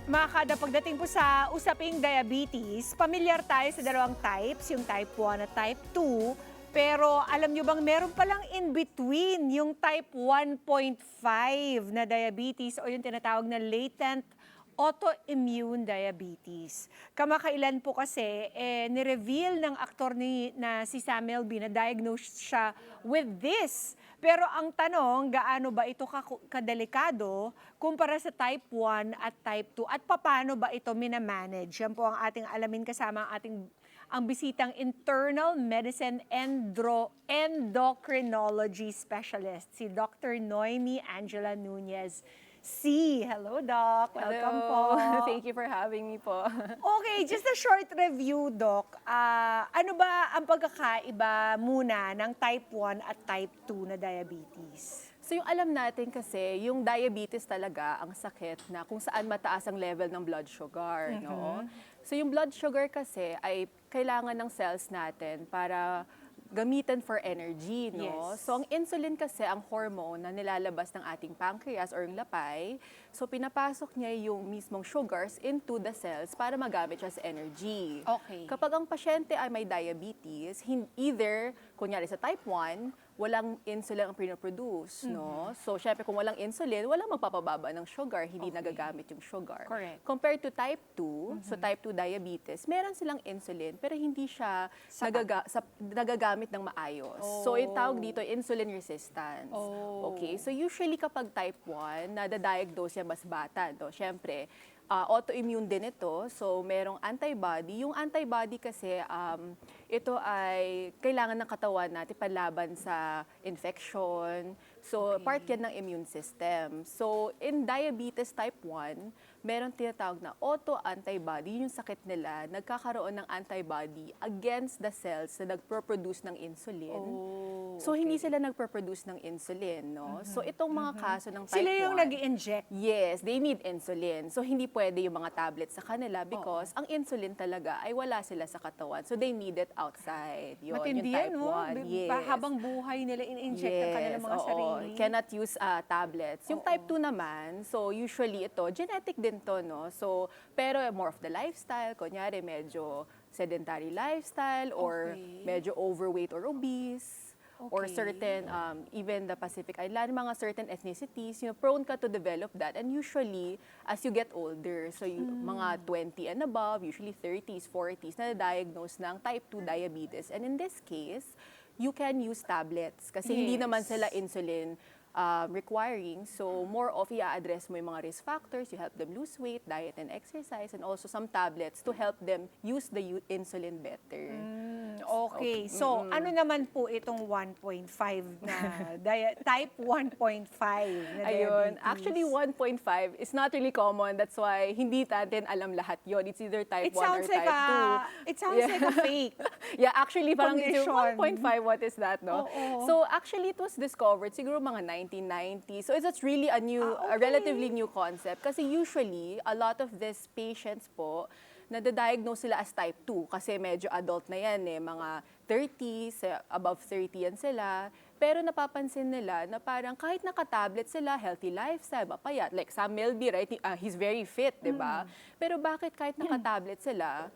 Mga kada, pagdating po sa usaping diabetes, pamilyar tayo sa dalawang types, yung type 1 at type 2. Pero alam nyo bang meron palang in between yung type 1.5 na diabetes o yung tinatawag na latent autoimmune diabetes. Kamakailan po kasi, nireveal ng aktor na si Samuel B na diagnosed siya with this. Pero ang tanong, gaano ba ito kadelikado kumpara sa type 1 at type 2 at paano ba ito minamanage? Yan po ang ating alamin kasama ang bisitang internal medicine endocrinology specialist, si Dr. Noemi Angela Nunez. Hello, Doc. Welcome po. Thank you for having me po. Okay, just a short review, Doc. Ano ba ang pagkakaiba muna ng type 1 at type 2 na diabetes? So yung alam natin kasi, yung diabetes talaga ang sakit na kung saan mataas ang level ng blood sugar, no? So yung blood sugar kasi ay kailangan ng cells natin para gamitan for energy, no? Yes. So ang insulin kasi ang hormone na nilalabas ng ating pancreas or yung lapay. So pinapasok niya yung mismong sugars into the cells para magamit siya sa energy. Okay. Kapag ang pasyente ay may diabetes, either kunyari sa type 1, walang insulin ang pinoproduce, no? So, syempre, kung walang insulin, walang magpapababa ng sugar, hindi nagagamit yung sugar. Correct. Compared to type 2, so type 2 diabetes, meron silang insulin, pero hindi siya nagagamit ng maayos. So, yung tawag dito, insulin resistance. Okay, so usually kapag type 1, nadadiagnose yan mas bata, no? Syempre, autoimmune din ito, so merong antibody. Yung antibody kasi, ito ay kailangan ng katawan natin panlaban sa infection. So, part yan ng immune system. So, in diabetes type 1, meron tinatawag na auto-antibody, yung sakit nila, nagkakaroon ng antibody against the cells na nagpo-produce ng insulin. So, hindi sila nagpo-produce ng insulin, no? So, itong mga kaso ng type 1... Sila yung nag-i-inject? Yes, they need insulin. So, hindi pwede yung mga tablets sa kanila because ang insulin talaga ay wala sila sa katawan. So, they need it outside. Yun, Matindi yung type yan, no? 1. Yes. Habang buhay nila in-inject ang kanilang mga sarili. Cannot use tablets. Yung type 2 naman, so usually ito, genetic din to, no? So, pero more of the lifestyle, kunyari medyo sedentary lifestyle or medyo overweight or obese. Or certain, even the Pacific Island, mga certain ethnicities, prone ka to develop that. And usually, as you get older, so mga 20 and above, usually 30s, 40s, na-diagnose ng type 2 diabetes. And in this case, you can use tablets kasi hindi naman sila insulin requiring. So, more of i-address mo yung mga risk factors, you help them lose weight, diet and exercise, and also some tablets to help them use the insulin better. Okay. So, ano naman po itong 1.5 na type 1.5 na Ayun. diabetes? Actually, 1.5 is not really common. That's why hindi natin alam lahat yon. It's either type 1 or type 2. It sounds like a fake. Yeah, actually, parang it's condition. 1.5, what is that, no? So, actually, it was discovered siguro mga 1990. So, it's really a relatively new concept. Kasi usually, a lot of these patients po, nadadiagnose sila as type 2 kasi medyo adult na yan mga 30s, above 30 yan sila. Pero napapansin nila na parang kahit naka-tablet sila, healthy lifestyle, mapayat. Like Samuel B, right? He's very fit, di ba? Pero bakit kahit naka-tablet sila,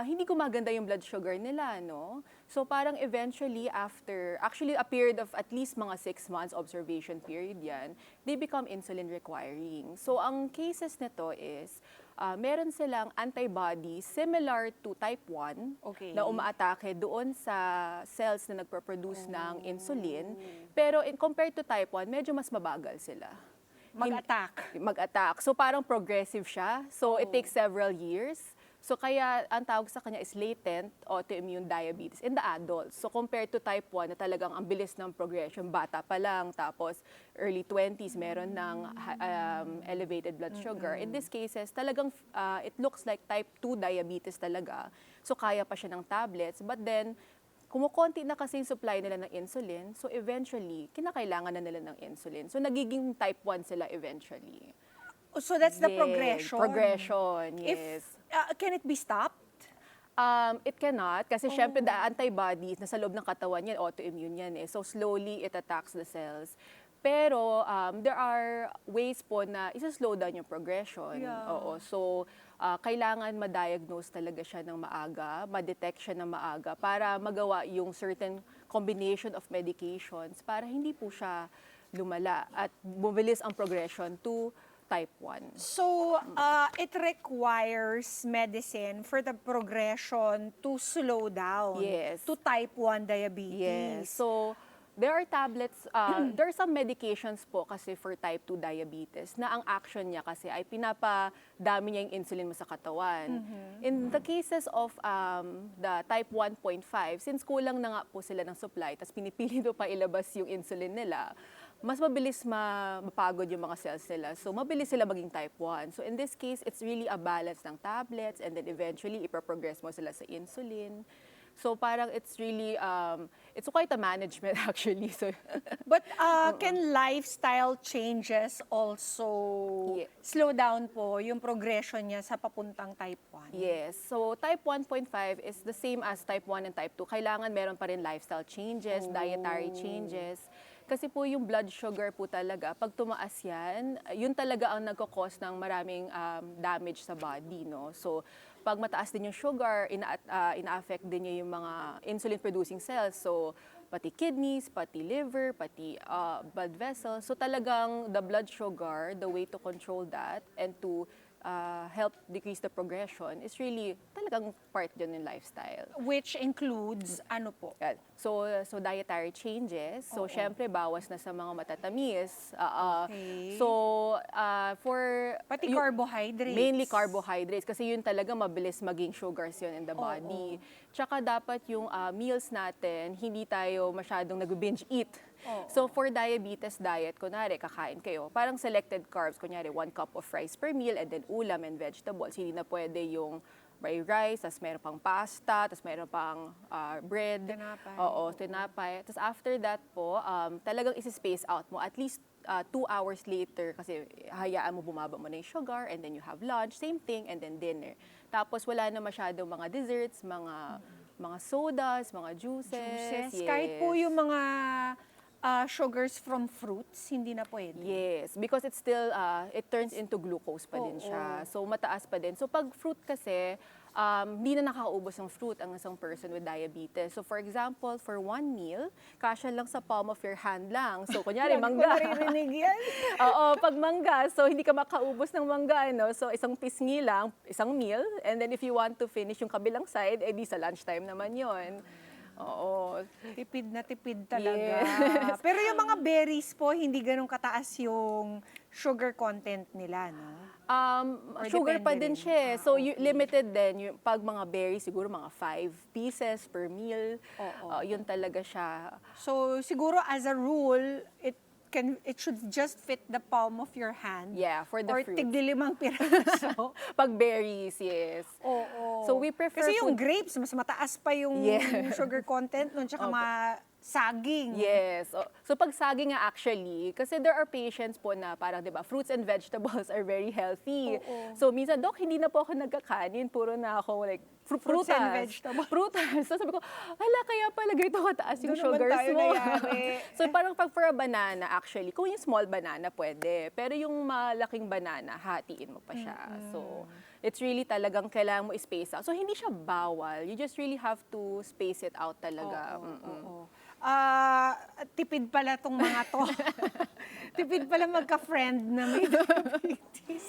hindi gumaganda yung blood sugar nila, no? So parang eventually after, actually a period of at least mga 6 months observation period yan, they become insulin requiring. So ang cases nito is, meron silang antibody similar to type 1 na umaatake doon sa cells na nagpo-produce ng insulin. Pero compared to type 1, medyo mas mabagal sila. Mag-attack. So parang progressive siya. So it takes several years. So kaya ang tawag sa kanya is latent autoimmune diabetes in the adults. So compared to type 1 na talagang ang bilis ng progression, bata pa lang, tapos early 20s meron ng elevated blood sugar. In these cases, talagang it looks like type 2 diabetes talaga. So kaya pa siya ng tablets, but then kumukonti na kasi yung supply nila ng insulin, so eventually, kinakailangan na nila ng insulin. So nagiging type 1 sila eventually. So that's the progression? Progression, yes. Can it be stopped? It cannot kasi syempre the antibodies nasa loob ng katawan yan, autoimmune yan So slowly it attacks the cells. Pero there are ways po na isa-slow down yung progression. Yeah. Oo. So, kailangan ma-diagnose talaga siya ng maaga, ma-detect siya ng maaga para magawa yung certain combination of medications para hindi po siya lumala at bumilis ang progression to type 1. So, it requires medicine for the progression to slow down Yes. to type 1 diabetes. Yes. So, there are tablets, there are some medications po kasi for type 2 diabetes na ang action niya kasi ay pinapadami niya yung insulin mo sa katawan. In the cases of the type 1.5, since kulang na nga po sila ng supply, tapos pinipili pa ilabas yung insulin nila, mas mabilis mapagod yung mga cells nila. So, mabilis sila maging type 1. So, in this case, it's really a balance ng tablets and then eventually, ipaprogress mo sila sa insulin. So, parang it's really, it's quite a management actually. So, But can lifestyle changes also Yeah. slow down po yung progression niya sa papuntang type 1? yes. So, type 1.5 is the same as type 1 and type 2. Kailangan meron pa rin lifestyle changes, dietary changes. Kasi po yung blood sugar po talaga, pag tumaas yan, yun talaga ang nagkakos ng maraming damage sa body, no? So, pag mataas din yung sugar, ina-affect din niya yung mga insulin-producing cells. So, pati kidneys, pati liver, pati blood vessels. So, talagang the blood sugar, the way to control that and to help decrease the progression is really talagang part din ng lifestyle. Which includes, ano po? Yan. So dietary changes. So, syempre, bawas na sa mga matatamis. Okay. So, for... Pati carbohydrates. Mainly carbohydrates. Kasi yun talaga mabilis maging sugars yun in the body. Tsaka dapat yung meals natin, hindi tayo masyadong nag-binge eat. So, for diabetes diet, kunwari, kakain kayo, parang selected carbs, kunwari, 1 cup of rice per meal and then ulam and vegetables. Hindi na pwede yung rice, tapos meron pang pasta, tapos meron pang bread. Tinapay. Oo, tinapay. Tapos after that po, talagang isi-space out mo at least 2 hours later kasi hayaan mo bumaba mo na yung sugar and then you have lunch, same thing, and then dinner. Tapos wala na masyadong mga desserts, mga sodas, mga juices. Yes. Kahit po yung mga sugars from fruits, hindi na pwede. Yes, because it's still, it turns into glucose pa din siya. So, mataas pa din. So, pag fruit kasi, hindi na nakakaubos ng fruit ang isang person with diabetes. So, for example, for 1 meal, kasya lang sa palm of your hand lang. So, kunyari, mangga. Naririnig yan. Oo, pag mangga, so hindi ka makaubos ng mangga, no? So, isang pisngi lang, isang meal. And then, if you want to finish yung kabilang side, edi sa lunchtime naman yon. Oo. Tipid na tipid talaga. Yes. Pero yung mga berries po, hindi ganun kataas yung sugar content nila, no? Or Sugar pa depende din rin? siya. So, limited din. Yung, pag mga berries, siguro mga 5 pieces per meal. Yun talaga siya. So, siguro as a rule, it should just fit the palm of your hand. Yeah, for the Or fruit. tigdi-5 piraso. Pag berries, yes. Oo. So, we prefer Kasi yung food- grapes, mas mataas pa yung Yeah. sugar content nun, tsaka saging. Yes. So pag saging nga actually, kasi there are patients po na parang 'di ba, fruits and vegetables are very healthy. Oo. So minsan, Dok, hindi na po ako nagkakanin, puro na ako like Fruits prutas. and vegetables. Prutas. So sabi ko, hala, kaya pala ganito kataas yung Doon naman sugars tayo mo. nayari. So parang pag for a banana actually, kung yung small banana pwede, pero yung malaking banana, hatiin mo pa siya. So it's really talagang kailangan mo space out. So hindi siya bawal. You just really have to space it out talaga. Oo. Tipid pala tong mga to. Tipid pala magka-friend na may diabetes.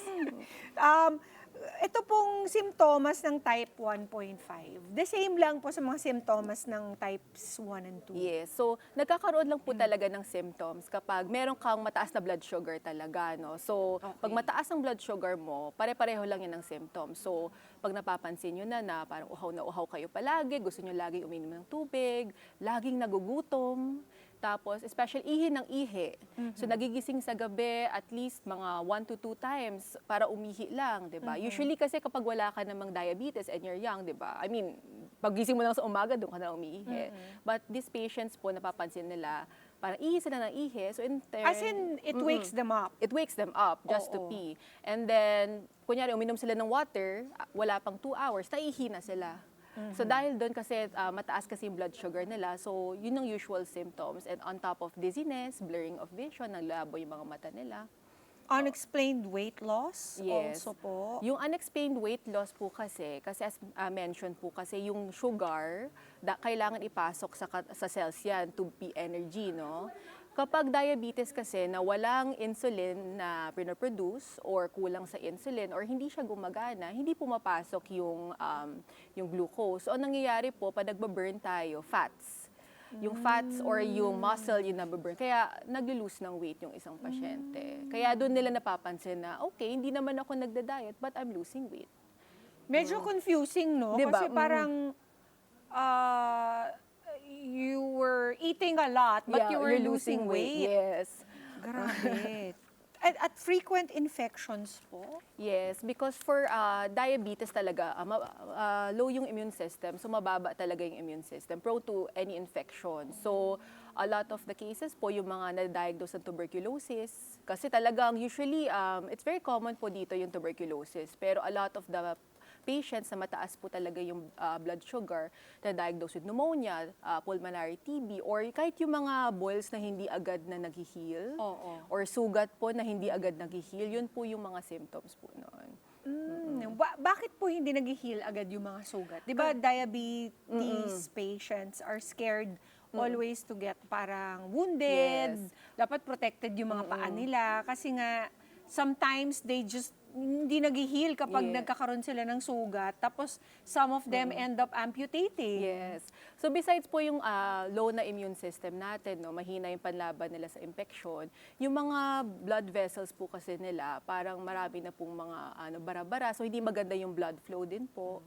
Ito pong simptomas ng type 1.5. The same lang po sa mga simptomas ng types 1 and 2. Yes. So, nagkakaroon lang po talaga ng symptoms kapag meron kang mataas na blood sugar talaga, no? So, pag mataas ang blood sugar mo, pare-pareho lang yan ng symptoms. So, pag napapansin nyo na parang uhaw na uhaw kayo palagi, gusto nyo laging uminom ng tubig, laging nagugutom, tapos, especially ihi ng ihi. So, nagigising sa gabi at least mga 1 to 2 times para umihi lang, di ba? Usually kasi kapag wala ka namang diabetes and you're young, di ba? I mean, paggising mo lang sa umaga, doon ka na umiihi. But these patients po, napapansin nila, parang ihi sila ng ihi. So, in turn, As in, it wakes them up. it wakes them up just to Oo. pee. And then, kunyari, uminom sila ng water, wala pang 2 hours, naihi na sila. So dahil doon kasi mataas kasi yung blood sugar nila, so yun ang usual symptoms. And on top of dizziness, blurring of vision, naglabo yung mga mata nila. Unexplained weight loss Yes. also po. Yung unexplained weight loss po kasi as mentioned po kasi yung sugar, kailangan ipasok sa cells yan to be energy, no? Kapag diabetes kasi na walang insulin na pinoproduce or kulang sa insulin or hindi siya gumagana, hindi pumapasok yung glucose. So, ang nangyayari po, pag nagbaburn tayo, fats. Yung fats or yung muscle yung nababurn. Kaya nag-lose ng weight yung isang pasyente. Kaya doon nila napapansin na, okay, hindi naman ako nagda-diet but I'm losing weight. Medyo confusing, no? Diba? Kasi parang you were eating a lot, but you were you're losing weight. Yes. Grabe. At frequent infections po? Yes, because for diabetes talaga, low yung immune system, so mababa talaga yung immune system, prone to any infection. So, a lot of the cases po, yung mga na-diagnose ng tuberculosis, kasi talagang usually, it's very common po dito yung tuberculosis, pero a lot of the patients na mataas po talaga yung blood sugar na diagnosed with pneumonia, pulmonary TB, or kahit yung mga boils na hindi agad na nag-heal, or sugat po na hindi agad nag-heal, yun po yung mga symptoms po noon. Bakit po hindi nag-heal agad yung mga sugat? Di ba diabetes patients are scared always to get parang wounded, dapat protected yung mga paa nila, kasi nga sometimes they just hindi nag-heal kapag nagkakaroon sila ng sugat. Tapos, some of them end up amputating. Yes. So, besides po yung low na immune system natin, no, mahina yung panlaban nila sa infection, yung mga blood vessels po kasi nila, parang marami na pong mga bara-bara. So, hindi maganda yung blood flow din po.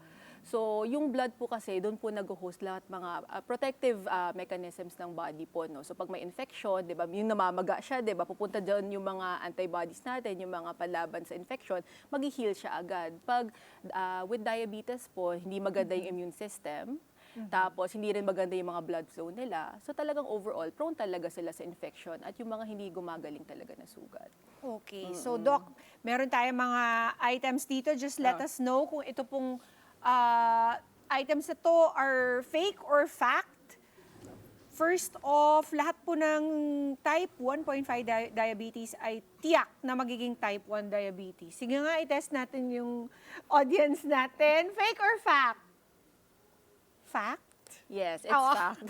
So, yung blood po kasi, doon po nag-host lahat mga protective mechanisms ng body po, no? So, pag may infection, di ba, yung namamaga siya, di ba, pupunta dyan yung mga antibodies natin, yung mga panlaban sa infection, mag-heal siya agad. Pag with diabetes po, hindi maganda yung immune system, tapos hindi rin maganda yung mga blood flow nila. So, talagang overall, prone talaga sila sa infection at yung mga hindi gumagaling talaga na sugat. Okay. So, Doc, meron tayong mga items dito. Just let us know kung ito pong items na to are fake or fact. First off, lahat po ng type 1.5 diabetes ay tiyak na magiging type 1 diabetes. Sige nga, i-test natin yung audience natin. Fake or fact? Fact? Yes, it's fact.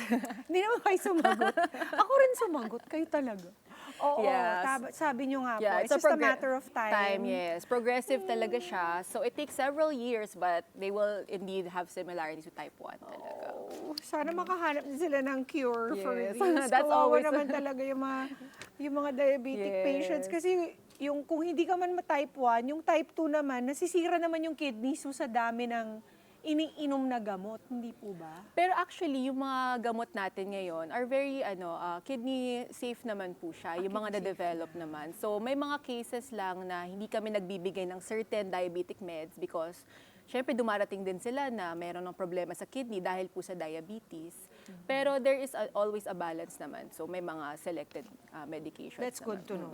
Hindi naman kayo sumagot. Ako rin sumagot. Kayo talaga. Oo, Yes. sabi nyo nga po. Yeah, It's just a matter of time. Yes. Progressive talaga siya. So, it takes several years, but they will indeed have similarities with type 1 talaga. Oh, sana makahanap din sila ng cure for Yes. this. That's Kawawa always- naman talaga yung mga diabetic Yes. patients. Kasi yung kung hindi ka man type 1, yung type 2 naman, nasisira naman yung kidneys mo sa dami ng iniinom na gamot. Hindi po ba? Pero actually, yung mga gamot natin ngayon are very kidney safe naman po siya, yung mga na-develop naman. So may mga cases lang na hindi kami nagbibigay ng certain diabetic meds because syempre dumarating din sila na mayroon ng problema sa kidney dahil po sa diabetes. Pero there is always a balance naman. So may mga selected medications That's good naman. to know.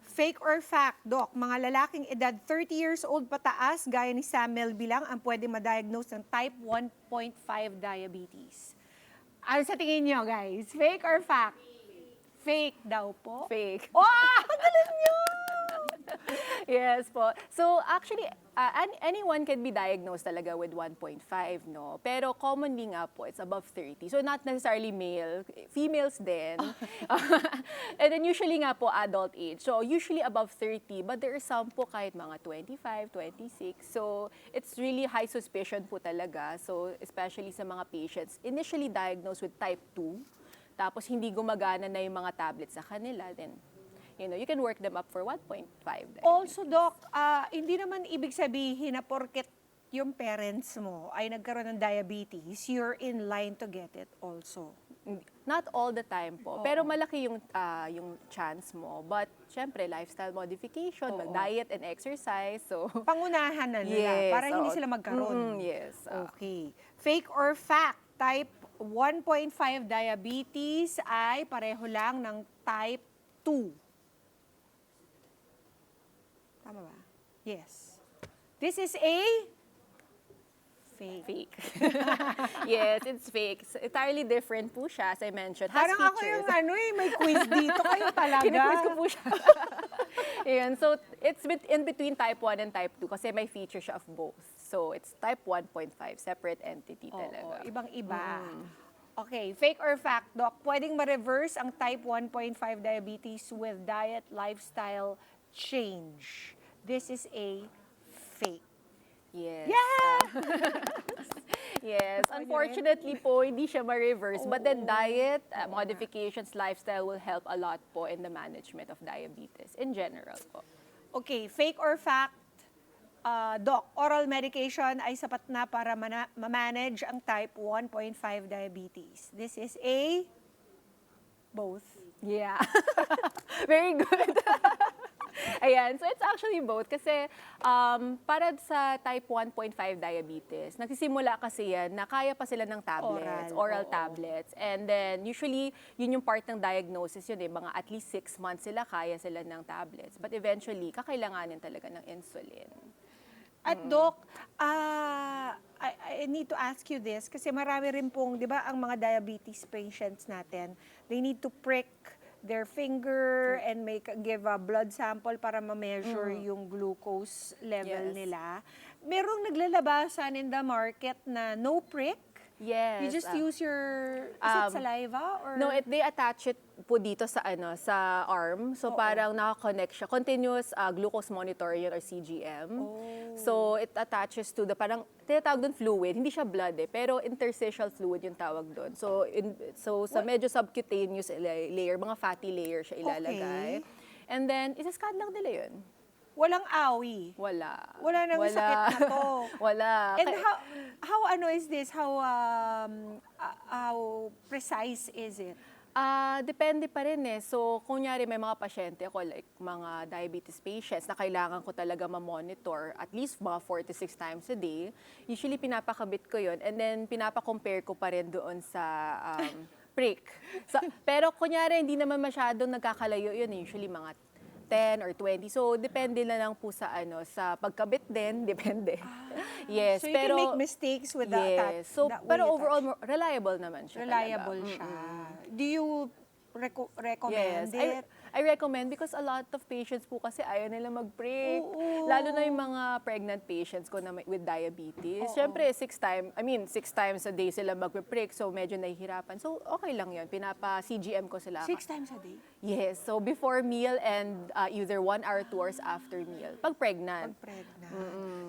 Fake or fact, Doc, mga lalaking edad 30 years old pataas, gaya ni Sam Melbilang, ang pwede ma-diagnose ng type 1.5 diabetes. Ano sa tingin nyo, guys? Fake or fact? Fake daw po. Fake. Oh, ang galing nyo! Yes po. So actually, anyone can be diagnosed talaga with 1.5, no? Pero commonly nga po, it's above 30. So not necessarily male, females din. And then usually nga po, adult age. So usually above 30, but there are some po kahit mga 25, 26. So it's really high suspicion po talaga. So especially sa mga patients initially diagnosed with type 2, tapos hindi gumagana na yung mga tablets sa kanila, then you can work them up for 1.5. Also, Doc, hindi naman ibig sabihin na porket yung parents mo ay nagkaroon ng diabetes, you're in line to get it also. Not all the time po. Pero malaki yung chance mo. But, syempre, lifestyle modification, diet and exercise. So, Pangunahan na nila para hindi sila magkaroon. Yes. Okay. Fake or fact, type 1.5 diabetes ay pareho lang ng type 2. Tama ba? Yes. This is a fake? Fake. Yes, it's fake. It's entirely different po siya, as I mentioned. Has Parang ako features. yung may quiz dito. Kayo talaga. Kiniquiz ko po siya. Ayan, so it's in between type 1 and type 2 kasi may feature siya of both. So it's type 1.5, separate entity talaga. Oo, ibang-iba. Okay, fake or fact, Doc? Pwedeng ma-reverse ang type 1.5 diabetes with diet, lifestyle change. This is a fake. Yes. Yeah! Yes. Unfortunately po, hindi siya ma-reverse. But then diet, modifications, lifestyle will help a lot po in the management of diabetes in general po. Okay, fake or fact, Doc, oral medication ay sapat na para ma-manage ang type 1.5 diabetes. This is a both. Yeah. Very good. Ayan, so it's actually both kasi para sa type 1.5 diabetes, nagsisimula kasi yan na kaya pa sila ng tablets, oral tablets. And then usually, yun yung part ng diagnosis yun mga at least 6 months sila, kaya sila ng tablets. But eventually, kakailanganin talaga ng insulin. At Doc, I need to ask you this kasi marami rin pong, di ba, ang mga diabetes patients natin, they need to prick their finger and give a blood sample para ma-measure yung glucose level nila. Merong naglalabasan in the market na no prick? Yes. You just use your, is it saliva? Or? No, they attach it po dito sa sa arm. So parang naka-connect siya. Continuous glucose monitor yun or CGM. So it attaches to the parang tinatawag doon fluid. Hindi siya blood pero interstitial fluid yung tawag doon. So sa medyo subcutaneous layer, mga fatty layer siya ilalagay. And then isascan lang nila yun. Walang awi. Wala. Wala nang sakit na to. Wala. And how is this? How precise is it? Depende pa rin So, kunyari may mga pasyente ako, like mga diabetes patients na kailangan ko talaga ma-monitor at least mga 4 to 6 times a day. Usually, pinapakabit ko yun and then pinapa-compare ko pa rin doon sa prick. So, pero kunyari, hindi naman masyadong nagkakalayo yun. Usually, mga 10 or 20. So, depende na lang po sa sa pagkabit din, depende. Yes, So, you pero can make mistakes with that. So, pero overall, reliable naman siya reliable talaga. siya. Do you recommend it? I recommend because a lot of patients po kasi ayaw nila mag-prick. Lalo na yung mga pregnant patients ko na with diabetes. Siyempre, 6 times a day sila mag-prick. So, medyo nahihirapan. So, okay lang yun. Pinapa-CGM ko sila. 6 times a day? Yes. So, before meal and either 1 hour, 2 hours after meal. Pag pregnant.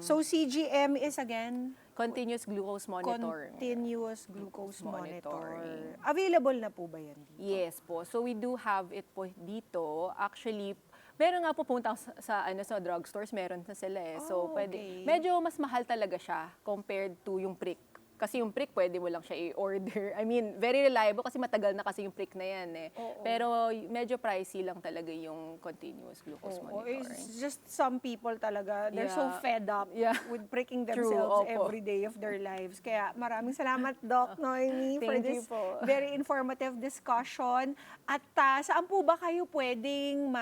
So, CGM is again? Continuous glucose monitoring. Continuous glucose monitoring. Monitoring. Available na po ba yan dito? Yes po. So we do have it po dito. Actually, meron nga po pumunta sa drugstores, meron na sila So pwede. Medyo mas mahal talaga siya compared to yung prick. Kasi yung prick, pwede mo lang siya i-order. Very reliable kasi matagal na kasi yung prick na yan Pero medyo pricey lang talaga yung continuous glucose monitoring. It's just some people talaga, they're so fed up with pricking themselves every day of their lives. Kaya maraming salamat, Doc Noemi, for this very informative discussion. At saan po ba kayo pwedeng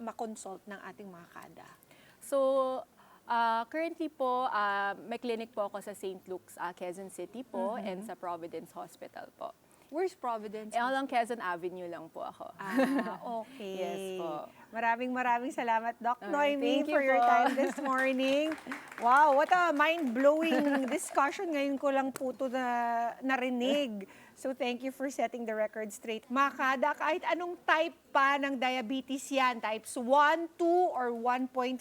ma-consult ng ating mga kada? So, currently po, may clinic po ako sa St. Luke's, Quezon City po, and sa Providence Hospital po. Where's Providence? Along Quezon Avenue lang po ako. Okay. Yes po. Maraming salamat, Doc Noemi, thank you for your po. time this morning. Wow, what a mind-blowing discussion. Ngayon ko lang po ito narinig. So thank you for setting the record straight. Mga kada, kahit anong type pa ng diabetes yan, types 1, 2, or 1.5,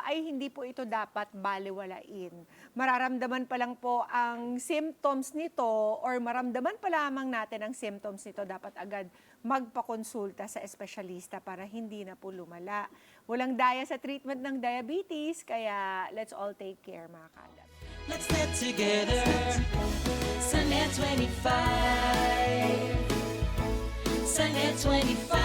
ay hindi po ito dapat baliwalain. Mararamdaman pa lang po ang symptoms nito or maramdaman pa lamang natin ang symptoms nito, dapat agad magpakonsulta sa espesyalista para hindi na po lumala. Walang daya sa treatment ng diabetes, kaya let's all take care, mga kada. Let's get together. Sunday 25. Sunday 25.